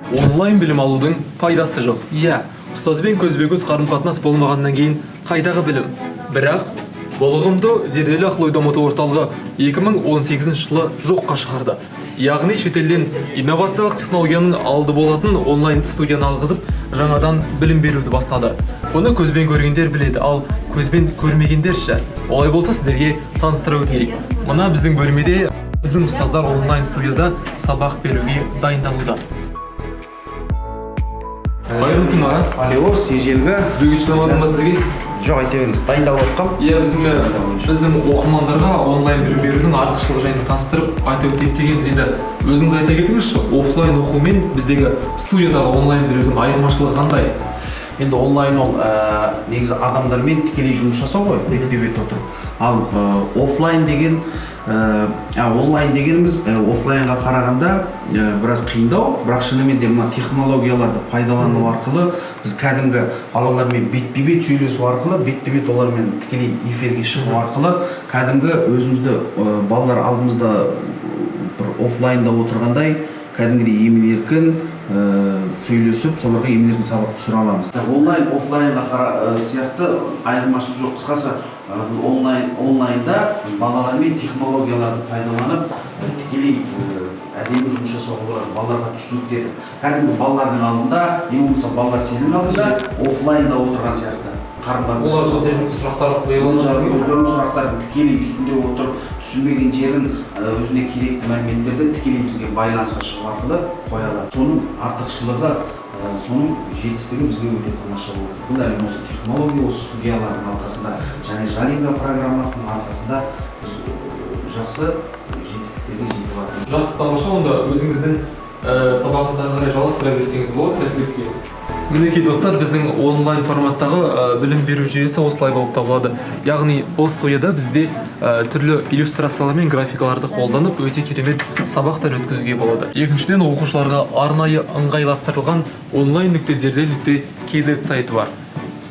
Онлайн білім алудың пайдасы жоқ. Иә, ұстазбен көзбе-көз қарым-қатынас болмағаннан кейін қайдағы білім. Бірақ бұл ұғымды зерделі ақыл ой дамыту орталығы 2018 жылы жоққа шығарды. Яғни шетелден инновациялық технологияның алды болатын онлайн студияны алғызып, жаңадан білім беруді бастады. Бұны көзбен көргендер біледі, ал көзбен көрмегендер ше. Олай болса сіздерге таныстыра өтейік. Мына біздің бөлмеде біздің ұстаздар онлайн студияда сабақ беруге дайындалуда. Қайырлы күн аға. Алиос, ежелгі. Бүгін шынамадың ба сізге? Жоқ, айта беріңіз, дайындалып отқам. Иә, біздің оқырмандарға онлайн білім берудің артықшылығы жайында таныстырып айта өтейік дегенбіз. Енді өзіңіз айта кетіңізші, офлайн оқу мен біздегі студиядағы онлайн білудің айырмашылығы қандай? Енді онлайн ол негізі адамдармен тікелей жұмыс жасау ғой, бетпе-бет отырып. Ал офлайн деген онлайн дегеніміз офлайнға қарағанда біраз қиындау, бірақ шынымен де мына технологияларды пайдалану арқылы біз кәдімгі балалармен бетпе-бет сөйлесу арқылы, бетпе-бет олармен тікелей эфирге шығу арқылы кәдімгі өзімізді балалар алдымызда бір офлайнда отырғандай кәдімгідей емін-еркін сөйлесіп, соларға емін-еркін сабақ түсіре аламыз. Онлайн, офлайнға сияқты айырмашылық жоқ. Қысқасы, онлайнда балалармен технологияларды пайдаланып, тікелей әдемі жұмыс жасауға болады, балаларға түсінікті етіп. Кәдімгі балалардың алдында, не болмаса балалар сенің алдында офлайнда отырған сияқты. Олар өздерінің сұрақтарын қоя алады. Өздерінің сұрақтарын тікелей үстінде отырып, түсінбеген жерін, өзіне керекті мәліметтерді тікелей бізге байланысқа шығу арқылы қоя алады. Соның артықшылығы, соның жетістігі бізге өте тамаша болды. Бұл әлем осы технология, осы студиялардың арқасында және Жалинга программасының арқасында біз жақсы жетістіктерге жетіп жатырмыз. Жақсы, тамаша. Онда өзіңіздің сабағыңызға қарай жалғастыра берсеңіз болады, сәттілік тілейміз. Мінекей достар, біздің онлайн форматтағы білім беру жүйесі осылай болып табылады. Яғни бұл студияда бізде түрлі иллюстрациялар мен графикаларды қолданып өте керемет сабақтар өткізуге болады. Екіншіден, оқушыларға арнайы ыңғайластырылған online.zerdel.kz сайты бар.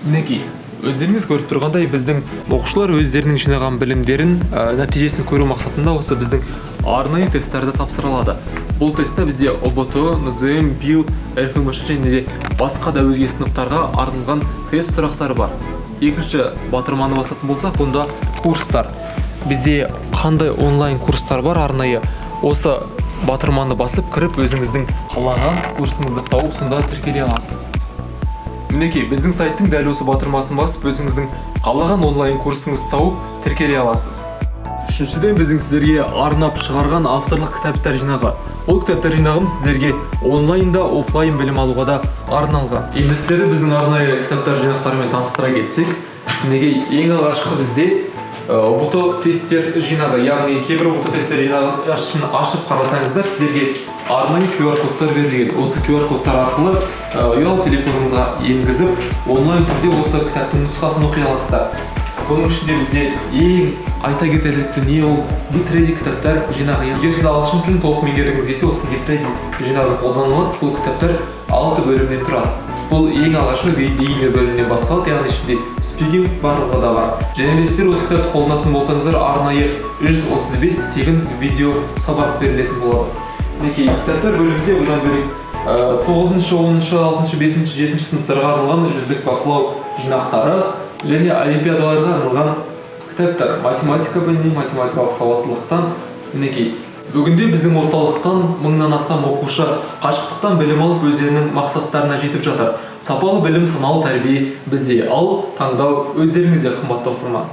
Мінекей, өздеріңіз көріп тұрғандай, біздің оқушылар өздерінің жинаған білімдерін нәтижесін көру мақсатында осы біздің арнайы тесттерді тапсыра алады. Бұл тестте бізде ОБТ, НЗМ, БИЛ, РФМШ және де басқа да өзге сыныптарға арналған тест сұрақтары бар. Екінші батырманы басатын болсақ, бұнда курстар. Бізде қандай онлайн курстар бар арнайы? Осы батырманы басып кіріп, өзіңіздің қалаған курсыңызды тауып, сонда тіркеле аласыз. Мінекей, біздің сайттың дәл осы батырмасын басып, өзіңіздің қалаған онлайн курсыңызды тауып, тіркеле аласыз. Үшіншіден, біздің сіздерге арнап шығарған авторлық кітаптар жинағы. Бұл кітаптар жинағымыз сіздерге онлайнда, офлайн білім алуға да арналған. Енді сіздерді біздің арнайы кітаптар жинақтарымен таныстыра кетсек, неге ең алғашқы бізде ОБТ тесттер жинағы, яғни кейбір ОБТ тесттер жинағын ашып қарасаңыздар, сіздерге арнайы QR кодтар берілген. Осы QR кодтар арқылы ұялы телефоныңызға енгізіп, онлайн түрде осы кітаптың нұсқасын оқи аласыздар. Бұның ішінде бізде ең айта кетерлік дүние ол Гетрези кітаптар жинағы. Егер сіз ағылшын тілін толық меңгергіңіз келсе, осы Гетрези жинағын қолданыңыз. Бұл кітаптар 6 бөлімнен тұрады. Бұл ең алғашқы бейнелі бөлімнен басталады, яғни ішінде спикинг барлығы да бар. Және де сіздер осы кітапты қолданатын болсаңыздар, арнайы 135 тегін видео сабақ берілетін болады. Мінекей, кітаптар бөлімінде бұдан бөлек 9-шы, 10-шы, 6-шы, 5-шы, 7-шы сыныптарға арналған жүздік бақылау жинақтары және олимпиадаларға арналған кітаптар. Математика пәнінен математикалық сауаттылықтан. Мінекей, бүгінде біздің орталықтан 1000-нан астам оқушы қашықтықтан білім алып өздерінің мақсаттарына жетіп жатыр. Сапалы білім, саналы тәрбие бізде, ал таңдау өздеріңізде, қымбатты оқырман.